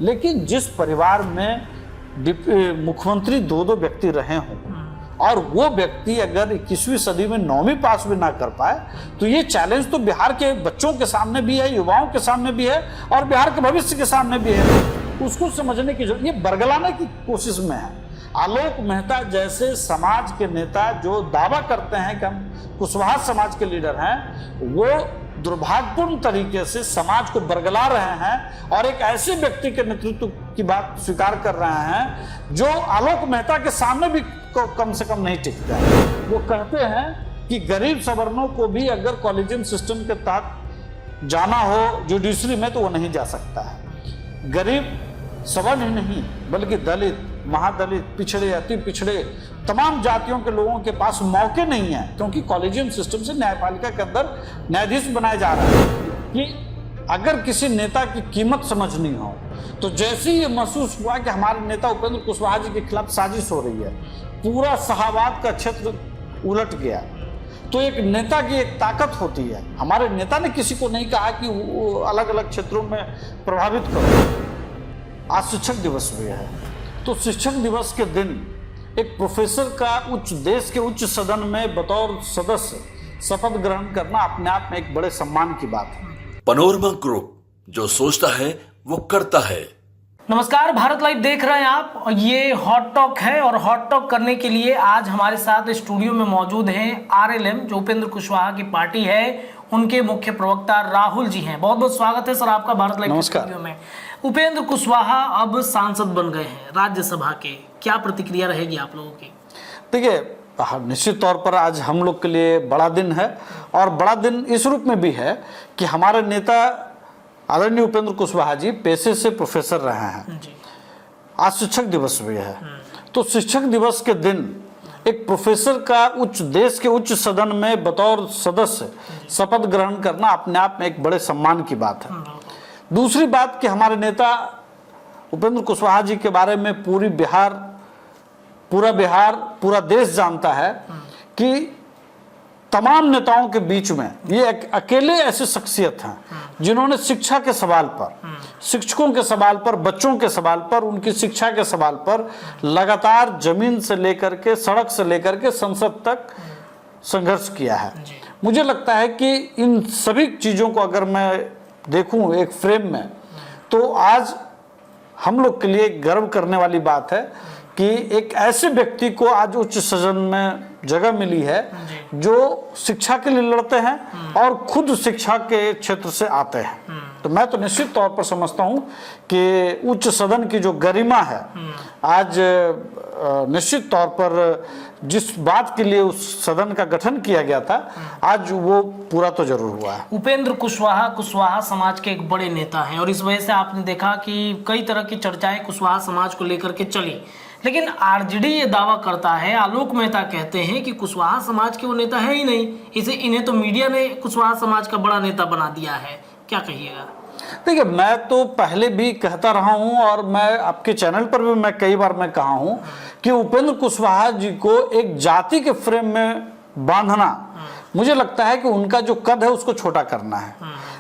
लेकिन जिस परिवार में मुख्यमंत्री दो व्यक्ति रहे हों और वो व्यक्ति अगर 21वीं सदी में 9वीं पास भी ना कर पाए, तो ये चैलेंज तो बिहार के बच्चों के सामने भी है, युवाओं के सामने भी है और बिहार के भविष्य के सामने भी है। उसको समझने की जरूरत, ये बरगलाने की कोशिश में है। आलोक मेहता जैसे समाज के नेता जो दावा करते हैं कि हम कुशवाहा समाज के लीडर हैं, वो दुर्भाग्यपूर्ण तरीके से समाज को बरगला रहे हैं और एक ऐसे व्यक्ति के नेतृत्व की बात स्वीकार कर रहे हैं जो आलोक मेहता के सामने भी कम से कम नहीं टिकता है। वो कहते हैं कि गरीब सवर्णों को भी अगर कॉलेजियम सिस्टम के तहत जाना हो जुडिशरी में तो वो नहीं जा सकता है। गरीब सवर्ण ही नहीं बल्कि दलित, महादलित, पिछड़े, अति पिछड़े तमाम जातियों के लोगों के पास मौके नहीं है, क्योंकि कॉलेजियम सिस्टम से न्यायपालिका के अंदर न्यायाधीश बनाए जा रहे हैं कि अगर किसी नेता की कीमत समझनी हो तो जैसे ही ये महसूस हुआ कि हमारे नेता उपेंद्र कुशवाहा जी के खिलाफ साजिश हो रही है, पूरा शाहाबाद का क्षेत्र उलट गया, तो एक नेता की एक ताकत होती है। हमारे नेता ने किसी को नहीं कहा कि वो अलग अलग क्षेत्रों में प्रभावित करो। आज शिक्षक दिवस भी है, तो शिक्षक दिवस के दिन एक प्रोफेसर का देश के उच्च सदन में बतौर सदस्य शपथ ग्रहण करना अपने आप में एक बड़े सम्मान की बात है। पनोरमा ग्रुप, जो सोचता है वो करता है। नमस्कार, भारत लाइव देख रहे हैं आप और ये हॉट टॉक है और हॉट टॉक करने के लिए आज हमारे साथ स्टूडियो में मौजूद हैं आरएलएम, जो उपेंद्र कुशवाहा की पार्टी है, उनके मुख्य प्रवक्ता राहुल जी हैं। बहुत बहुत स्वागत है सर आपका भारत लाइव स्टूडियो में। उपेंद्र कुशवाहा अब सांसद बन गए हैं राज्यसभा के, क्या प्रतिक्रिया रहेगी आप लोगों की? देखिए, निश्चित तौर पर आज हम लोग के लिए बड़ा दिन है और बड़ा दिन इस रूप में भी है कि हमारे नेता आदरणीय उपेंद्र कुशवाहा जी पेशे से प्रोफेसर रहे हैं। आज शिक्षक दिवस भी है, तो शिक्षक दिवस के दिन एक प्रोफेसर का देश के उच्च सदन में बतौर सदस्य शपथ ग्रहण करना अपने आप में एक बड़े सम्मान की बात है। दूसरी बात कि हमारे नेता उपेंद्र कुशवाहा जी के बारे में पूरा बिहार, पूरा देश जानता है कि तमाम नेताओं के बीच में ये अकेले ऐसे शख्सियत हैं जिन्होंने शिक्षा के सवाल पर, शिक्षकों के सवाल पर, बच्चों के सवाल पर, उनकी शिक्षा के सवाल पर लगातार जमीन से लेकर के, सड़क से लेकर के संसद तक संघर्ष किया है। मुझे लगता है कि इन सभी चीज़ों को अगर मैं देखूं एक फ्रेम में, तो आज हम लोग के लिए गर्व करने वाली बात है कि एक ऐसे व्यक्ति को आज उच्च सदन में जगह मिली है जो शिक्षा के लिए लड़ते हैं और खुद शिक्षा के क्षेत्र से आते हैं। तो मैं तो निश्चित तौर पर समझता हूं कि उच्च सदन की जो गरिमा है आज निश्चित तौर पर जिस बात के लिए उस सदन का गठन किया गया था, आज वो पूरा तो जरूर हुआ है। उपेंद्र कुशवाहा समाज के एक बड़े नेता हैं और इस वजह से आपने देखा कि कई तरह की चर्चाएं कुशवाहा समाज को लेकर के चली, लेकिन आरजेडी ये दावा करता है, आलोक मेहता कहते हैं कि कुशवाहा समाज के वो नेता है ही नहीं, इन्हें तो मीडिया ने कुशवाहा समाज का बड़ा नेता बना दिया है। क्या कहिएगा? देखिए, मैं तो पहले भी कहता रहा हूं और मैं आपके चैनल पर भी मैं कई बार मैं कहा हूं कि उपेंद्र कुशवाहा जी को एक जाति के फ्रेम में बांधना, मुझे लगता है कि उनका जो कद है उसको छोटा करना है।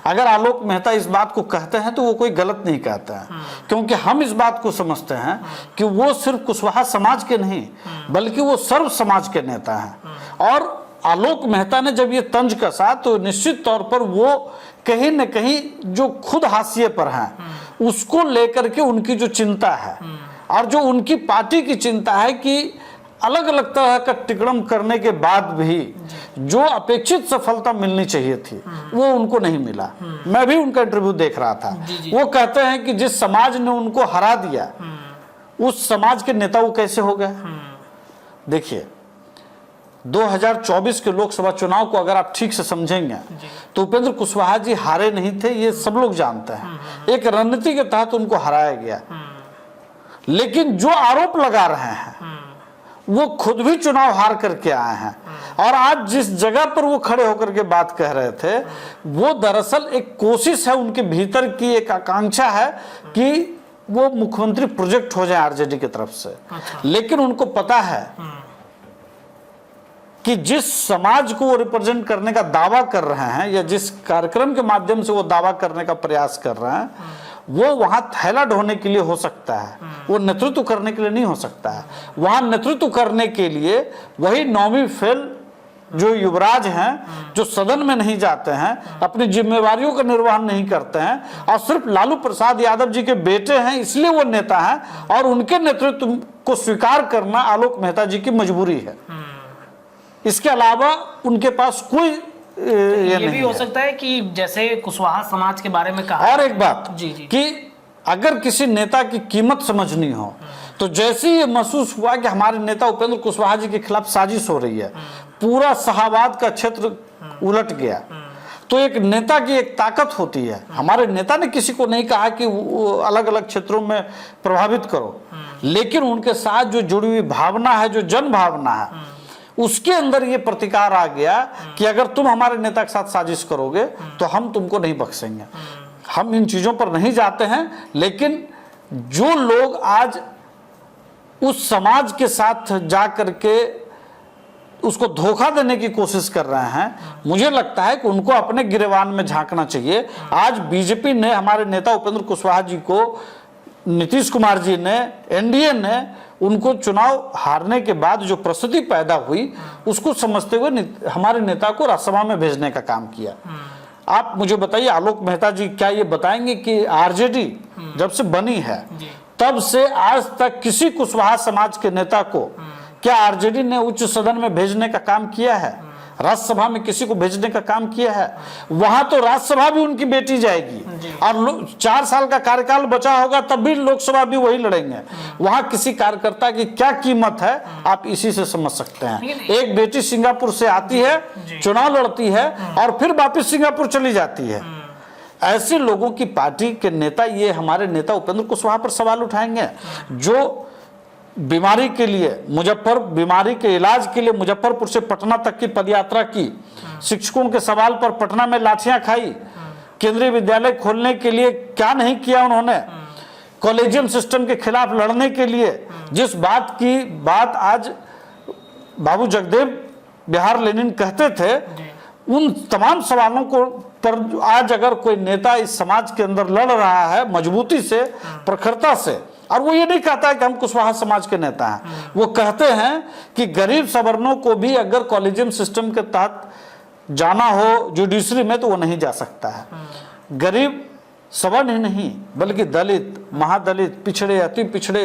अगर आलोक मेहता इस बात को कहते हैं तो वो कोई गलत नहीं कहते हैं, क्योंकि हम इस बात को समझते हैं कि वो सिर्फ कुशवाहा समाज के नहीं बल्कि वो सर्व समाज के नेता हैं। और आलोक मेहता ने जब ये तंज कसा तो निश्चित तौर पर वो कहीं न कहीं जो खुद हाशिए पर हैं उसको लेकर के उनकी जो चिंता है और जो उनकी पार्टी की चिंता है कि अलग अलग तरह का टिकड़म करने के बाद भी जो अपेक्षित सफलता मिलनी चाहिए थी वो उनको नहीं मिला। मैं भी उनका इंटरव्यू देख रहा था। वो कहते हैं कि जिस समाज ने उनको हरा दिया उस समाज के नेता वो कैसे हो गए। देखिए, 2024 के लोकसभा चुनाव को अगर आप ठीक से समझेंगे तो उपेंद्र कुशवाहा जी हारे नहीं थे, ये सब लोग जानते हैं। एक रणनीति के तहत उनको हराया गया, लेकिन जो आरोप लगा रहे हैं वो खुद भी चुनाव हार करके आए हैं और आज जिस जगह पर वो खड़े होकर के बात कह रहे थे वो दरअसल एक कोशिश है, उनके भीतर की एक आकांक्षा है कि वो मुख्यमंत्री प्रोजेक्ट हो जाए आरजेडी की तरफ से। लेकिन उनको पता है कि जिस समाज को वो रिप्रेजेंट करने का दावा कर रहे हैं या जिस कार्यक्रम के माध्यम से वो दावा करने का प्रयास कर रहे हैं वो वहां थैला ढोने के लिए हो सकता है, वो नेतृत्व करने के लिए नहीं हो सकता है। वहां नेतृत्व करने के लिए वही नौवीं फेल जो युवराज हैं, जो सदन में नहीं जाते हैं, अपनी जिम्मेवारियों का निर्वहन नहीं करते हैं और सिर्फ लालू प्रसाद यादव जी के बेटे हैं इसलिए वो नेता हैं, और उनके नेतृत्व को स्वीकार करना आलोक मेहता जी की मजबूरी है। इसके अलावा उनके पास कोई ये भी हो सकता है कि जैसे कुशवाहा समाज के बारे में कहा। और एक बात जी। कि अगर किसी नेता की कीमत समझनी हो तो जैसे ही ये महसूस हुआ कि हमारे नेता उपेंद्र कुशवाहा जी के खिलाफ साजिश हो रही है, पूरा शाहाबाद का क्षेत्र उलट गया, तो एक नेता की एक ताकत होती है। हमारे नेता ने किसी को नहीं कहा कि अलग अलग क्षेत्रों में प्रभावित करो, लेकिन उनके साथ जो जुड़ी हुई भावना है, जो जन भावना है, उसके अंदर ये प्रतिकार आ गया कि अगर तुम हमारे नेता के साथ साजिश करोगे तो हम तुमको नहीं बख्शेंगे। हम इन चीजों पर नहीं जाते हैं, लेकिन जो लोग आज उस समाज के साथ जा करके उसको धोखा देने की कोशिश कर रहे हैं, मुझे लगता है कि उनको अपने गिरेबान में झांकना चाहिए। आज बीजेपी ने हमारे नेता उपेंद्र कुशवाहा जी को, नीतीश कुमार जी ने, एनडीए ने उनको चुनाव हारने के बाद जो परिस्थिति पैदा हुई उसको समझते हुए हमारे नेता को राज्यसभा में भेजने का काम किया। आप मुझे बताइए आलोक मेहता जी, क्या ये बताएंगे कि आरजेडी जब से बनी है तब से आज तक किसी कुशवाहा समाज के नेता को क्या आरजेडी ने उच्च सदन में भेजने का काम किया है? राज्यसभा में किसी को भेजने का काम किया है? वहां तो राज्यसभा भी उनकी बेटी जाएगी और 4 साल का कार्यकाल बचा होगा तब भी लोकसभा भी वही लड़ेंगे। वहां किसी कार्यकर्ता की क्या कीमत है आप इसी से समझ सकते हैं। एक बेटी सिंगापुर से आती है, चुनाव लड़ती है और फिर वापिस सिंगापुर चली जाती है। ऐसे लोगों की पार्टी के नेता ये हमारे नेता उपेंद्र कुशवाहा पर सवाल उठाएंगे, जो बीमारी के लिए बीमारी के इलाज के लिए मुजफ्फरपुर से पटना तक की पदयात्रा की, शिक्षकों के सवाल पर पटना में लाठियां खाई, केंद्रीय विद्यालय खोलने के लिए क्या नहीं किया उन्होंने, कॉलेजियम सिस्टम के खिलाफ लड़ने के लिए जिस बात की बात आज बाबू जगदेव बिहार लेनिन कहते थे, उन तमाम सवालों को पर आज अगर कोई नेता इस समाज के अंदर लड़ रहा है मजबूती से, प्रखरता से, और वो ये नहीं कहता है कि हम कुशवाहा समाज के नेता हैं, वो कहते हैं कि गरीब सवर्णों को भी अगर कॉलेजियम सिस्टम के तहत जाना हो जुडिशरी में तो वो नहीं जा सकता है। गरीब सवर्ण ही नहीं बल्कि दलित, महादलित, पिछड़े, अति पिछड़े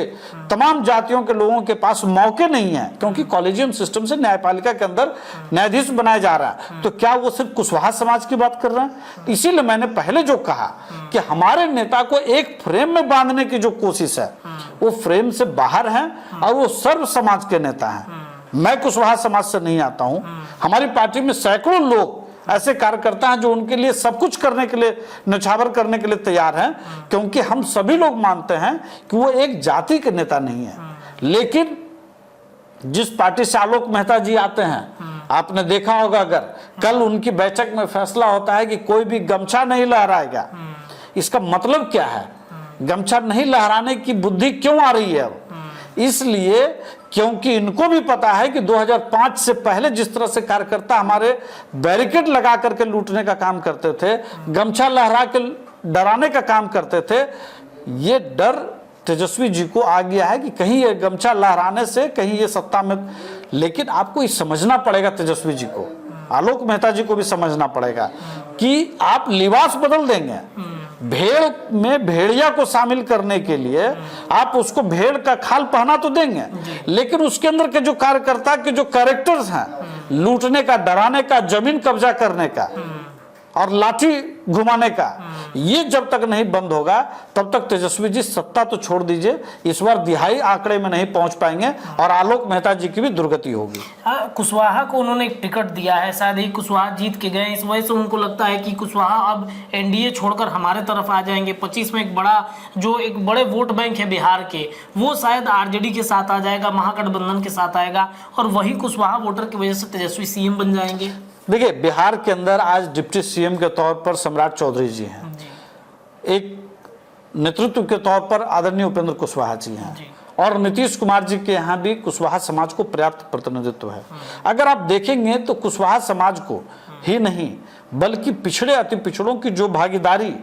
तमाम जातियों के लोगों के पास मौके नहीं है, क्योंकि कॉलेजियम सिस्टम से न्यायपालिका के अंदर न्यायाधीश बनाया जा रहा है। तो क्या वो सिर्फ कुशवाहा समाज की बात कर रहे हैं? इसीलिए मैंने पहले जो कहा कि हमारे नेता को एक फ्रेम में बांधने की जो कोशिश है वो फ्रेम से बाहर है और वो सर्व समाज के नेता हैं। मैं कुशवाहा समाज से नहीं आता हूं। हमारी पार्टी में सैकड़ों लोग ऐसे कार्यकर्ता हैं जो उनके लिए सब कुछ करने के लिए, न्यौछावर करने के लिए तैयार हैं, क्योंकि हम सभी लोग मानते हैं कि वो एक जाति के नेता नहीं है। लेकिन जिस पार्टी से आलोक मेहता जी आते हैं, आपने देखा होगा, अगर कल उनकी बैठक में फैसला होता है कि कोई भी गमछा नहीं लहराएगा, इसका मतलब क्या है? गमछा नहीं लहराने की बुद्धि क्यों आ रही है अब? इसलिए क्योंकि इनको भी पता है कि 2005 से पहले जिस तरह से कार्यकर्ता हमारे बैरिकेड लगा करके लूटने का काम करते थे, गमछा लहरा के डराने का काम करते थे, ये डर तेजस्वी जी को आ गया है कि कहीं ये गमछा लहराने से कहीं ये सत्ता में। लेकिन आपको ये समझना पड़ेगा, तेजस्वी जी को, आलोक मेहता जी को भी समझना पड़ेगा कि आप लिबास बदल देंगे, भेड़ में भेड़िया को शामिल करने के लिए आप उसको भेड़ का खाल पहना तो देंगे, लेकिन उसके अंदर के जो कार्यकर्ता के जो कैरेक्टर्स हैं, लूटने का, डराने का, जमीन कब्जा करने का और लाठी घुमाने का, ये जब तक नहीं बंद होगा तब तक तेजस्वी जी सत्ता तो छोड़ दीजिए, इस बार दिहाई आंकड़े में नहीं पहुंच पाएंगे और आलोक मेहता जी की भी दुर्गति होगी। कुशवाहा को उन्होंने एक टिकट दिया है, शायद ही कुशवाहा जीत के गए, इस वजह से उनको लगता है कि कुशवाहा अब एनडीए छोड़कर हमारे तरफ आ जाएंगे। 25 में एक बड़े वोट बैंक है बिहार के, वो शायद आरजेडी के साथ आ जाएगा, महागठबंधन के साथ आएगा और वही कुशवाहा वोटर की वजह से तेजस्वी सीएम बन जाएंगे। देखिए, बिहार के अंदर आज डिप्टी सीएम के तौर पर सम्राट चौधरी जी हैं, एक नेतृत्व के तौर पर आदरणीय उपेंद्र कुशवाहा जी हैं, और नीतीश कुमार जी के यहाँ भी कुशवाहा समाज को पर्याप्त प्रतिनिधित्व है। अगर आप देखेंगे तो कुशवाहा समाज को ही नहीं बल्कि पिछड़े, अति पिछड़ों की जो भागीदारी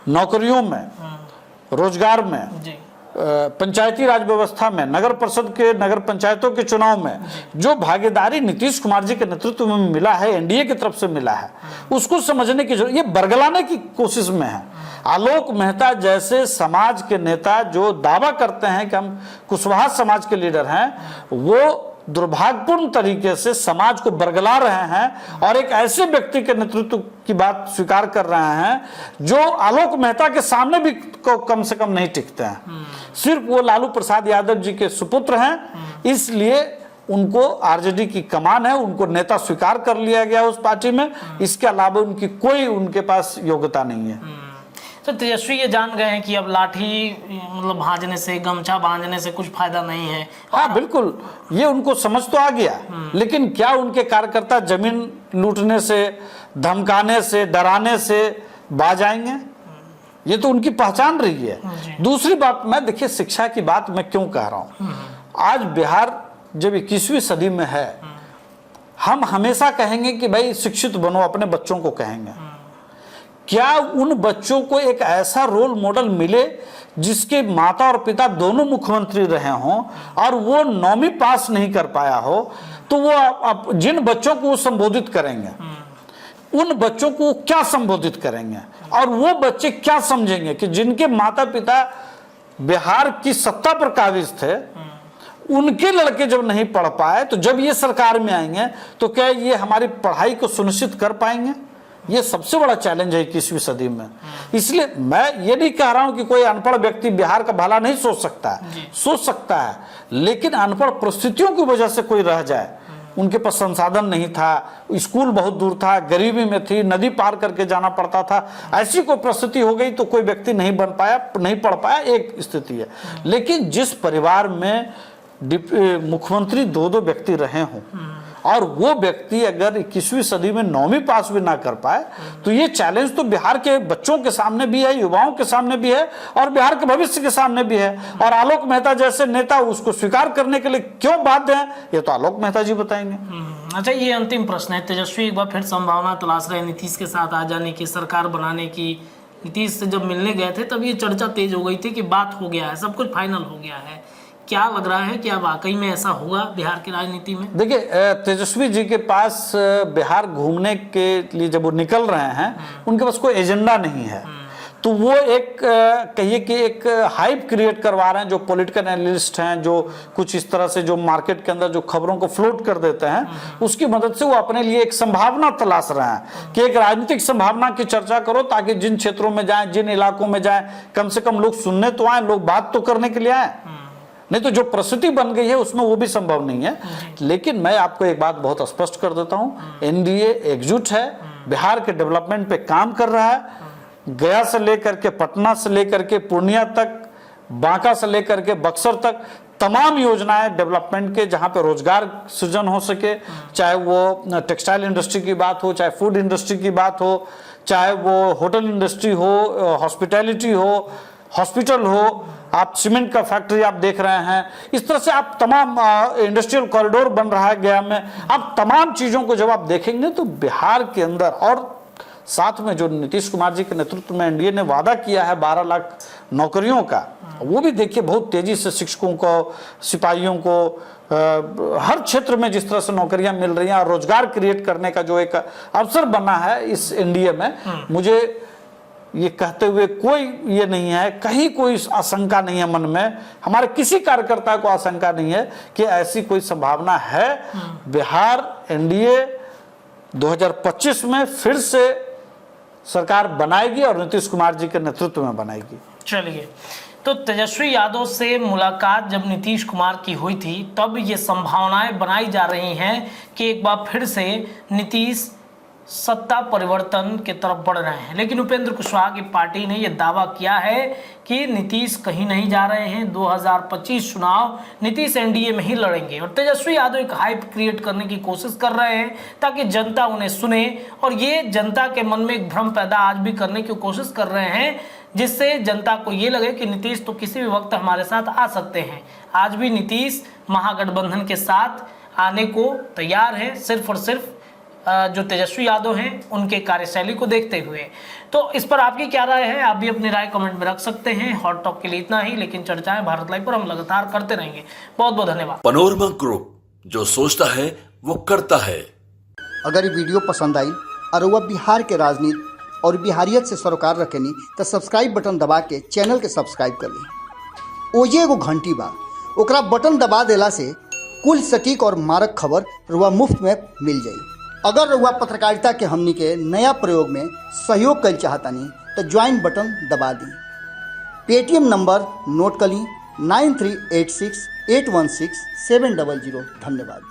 नौकरियों में, रोजगार में, जी पंचायती राज व्यवस्था में, नगर परिषद के, नगर पंचायतों के चुनाव में जो भागीदारी नीतीश कुमार जी के नेतृत्व में मिला है, एनडीए की तरफ से मिला है, उसको समझने की जरूरत। ये बरगलाने की कोशिश में है। आलोक मेहता जैसे समाज के नेता जो दावा करते हैं कि हम कुशवाहा समाज के लीडर हैं, वो दुर्भाग्यपूर्ण तरीके से समाज को बरगला रहे हैं और एक ऐसे व्यक्ति के नेतृत्व की बात स्वीकार कर रहे हैं जो आलोक मेहता के सामने भी को कम से कम नहीं टिकते हैं। सिर्फ वो लालू प्रसाद यादव जी के सुपुत्र हैं, इसलिए उनको आरजेडी की कमान है, उनको नेता स्वीकार कर लिया गया उस पार्टी में। इसके अलावा उनकी कोई उनके पास योग्यता नहीं है। तो तेजस्वी ये जान गए हैं कि अब लाठी मतलब भांजने से, गमछा बांधने से कुछ फायदा नहीं है। हाँ बिल्कुल, ये उनको समझ तो आ गया, लेकिन क्या उनके कार्यकर्ता जमीन लूटने से, धमकाने से, डराने से बाज आएंगे? ये तो उनकी पहचान रही है। दूसरी बात, मैं देखिए शिक्षा की बात मैं क्यों कह रहा हूं, आज बिहार जब 21वीं सदी में है, हम हमेशा कहेंगे कि भाई शिक्षित बनो, अपने बच्चों को कहेंगे। क्या उन बच्चों को एक ऐसा रोल मॉडल मिले जिसके माता और पिता दोनों मुख्यमंत्री रहे हों और वो 9वीं पास नहीं कर पाया हो, तो वो जिन बच्चों को वो संबोधित करेंगे, उन बच्चों को क्या संबोधित करेंगे और वो बच्चे क्या समझेंगे कि जिनके माता पिता बिहार की सत्ता पर काबिज थे, उनके लड़के जब नहीं पढ़ पाए, तो जब ये सरकार में आएंगे तो क्या ये हमारी पढ़ाई को सुनिश्चित कर पाएंगे? ये सबसे बड़ा चैलेंज है 21वीं सदी में। इसलिए मैं ये नहीं कह रहा हूं कि कोई अनपढ़ व्यक्ति बिहार का भला नहीं सोच सकता है, सोच सकता है, लेकिन अनपढ़ परिस्थितियों की वजह से कोई रह जाए, उनके पास संसाधन नहीं था, स्कूल बहुत दूर था, गरीबी में थी, नदी पार करके जाना पड़ता था, ऐसी कोई परिस्थिति हो गई तो कोई व्यक्ति नहीं बन पाया, नहीं पढ़ पाया, एक स्थिति है। लेकिन जिस परिवार में मुख्यमंत्री 2-2 व्यक्ति रहे हों और वो व्यक्ति अगर 21वीं सदी में 9वीं पास भी ना कर पाए, तो ये चैलेंज तो बिहार के बच्चों के सामने भी है, युवाओं के सामने भी है और बिहार के भविष्य के सामने भी है। और आलोक मेहता जैसे नेता उसको स्वीकार करने के लिए क्यों बाध्य हैं, ये तो आलोक मेहता जी बताएंगे। अच्छा, ये अंतिम प्रश्न है। तेजस्वी एक बार फिर संभावना तलाश रहे नीतीश के साथ आ जाने की, सरकार बनाने की। नीतीश से जब मिलने गए थे तब ये चर्चा तेज हो गई थी कि बात हो गया है, सब कुछ फाइनल हो गया है। क्या लग रहा है, क्या वाकई में ऐसा होगा बिहार की राजनीति में? देखिए, तेजस्वी जी के पास बिहार घूमने के लिए जब वो निकल रहे हैं, उनके पास कोई एजेंडा नहीं है, तो वो एक कहिए कि एक हाइप क्रिएट करवा रहे हैं। जो पॉलिटिकल एनालिस्ट हैं, जो कुछ इस तरह से जो मार्केट के अंदर जो खबरों को फ्लोट कर देते हैं, उसकी मदद से वो अपने लिए एक संभावना तलाश रहे हैं कि एक राजनीतिक संभावना की चर्चा करो, ताकि जिन क्षेत्रों में जाएं, जिन इलाकों में जाएं, कम से कम लोग सुनने तो आए, लोग बात तो करने के लिए आए। नहीं तो जो परिस्थिति बन गई है उसमें वो भी संभव नहीं है। लेकिन मैं आपको एक बात बहुत स्पष्ट कर देता हूं, एनडीए एकजुट है, बिहार के डेवलपमेंट पे काम कर रहा है। गया से लेकर के पटना से लेकर के पूर्णिया तक, बांका से लेकर के बक्सर तक तमाम योजनाएं डेवलपमेंट के, जहां पे रोजगार सृजन हो सके, चाहे वो टेक्सटाइल इंडस्ट्री की बात हो, चाहे फूड इंडस्ट्री की बात हो, चाहे वो होटल इंडस्ट्री हो, हॉस्पिटैलिटी हो, हॉस्पिटल हो, आप सीमेंट का फैक्ट्री आप देख रहे हैं, इस तरह से आप तमाम इंडस्ट्रियल कॉरिडोर बन रहा है गया में। आप तमाम चीज़ों को जब आप देखेंगे तो बिहार के अंदर, और साथ में जो नीतीश कुमार जी के नेतृत्व में एनडीए ने वादा किया है 12 लाख नौकरियों का, वो भी देखिए बहुत तेजी से शिक्षकों को, सिपाहियों को, हर क्षेत्र में जिस तरह से नौकरियां मिल रही हैं और रोजगार क्रिएट करने का जो एक अवसर बना है इस एनडीए में, मुझे ये कहते हुए कोई ये नहीं है, कहीं कोई आशंका नहीं है मन में, हमारे किसी कार्यकर्ता को आशंका नहीं है कि ऐसी कोई संभावना है। बिहार एनडीए 2025 में फिर से सरकार बनाएगी और नीतीश कुमार जी के नेतृत्व में बनाएगी। चलिए, तो तेजस्वी यादव से मुलाकात जब नीतीश कुमार की हुई थी, तब ये संभावनाएं बनाई जा रही हैं कि एक बार फिर से नीतीश सत्ता परिवर्तन की तरफ बढ़ रहे हैं। लेकिन उपेंद्र कुशवाहा की पार्टी ने यह दावा किया है कि नीतीश कहीं नहीं जा रहे हैं, 2025 चुनाव नीतीश एनडीए में ही लड़ेंगे। और तेजस्वी यादव एक हाइप क्रिएट करने की कोशिश कर रहे हैं ताकि जनता उन्हें सुने, और ये जनता के मन में एक भ्रम पैदा आज भी करने की कोशिश कर रहे हैं, जिससे जनता को ये लगे कि नीतीश तो किसी भी वक्त हमारे साथ आ सकते हैं। आज भी नीतीश महागठबंधन के साथ आने को तैयार है, सिर्फ और सिर्फ जो तेजस्वी यादव हैं उनके कार्यशैली को देखते हुए। तो इस पर आपकी क्या राय है, आप भी अपनी राय कमेंट में रख सकते हैं। हॉट टॉक के लिए इतना ही, लेकिन चर्चाएं भारत लाइव पर हम लगातार करते रहेंगे। बहुत बहुत धन्यवाद। पनोरमा ग्रुप, जो सोचता है वो करता है। अगर ये वीडियो पसंद आई और वह बिहार के राजनीति और बिहारियत से सरोकार रखेनी तो सब्सक्राइब बटन दबा के चैनल के सब्सक्राइब कर ली। ओजे एगो घंटी बा, ओकरा बटन दबा देला से कुल सटीक और मारक खबर रुआ मुफ्त में मिल जाई। अगर रुआ पत्रकारिता के हमनी के नया प्रयोग में सहयोग कर चाहतानी तो ज्वाइन बटन दबा दी। पेटीएम नंबर नोट कर ली 9386816700। धन्यवाद।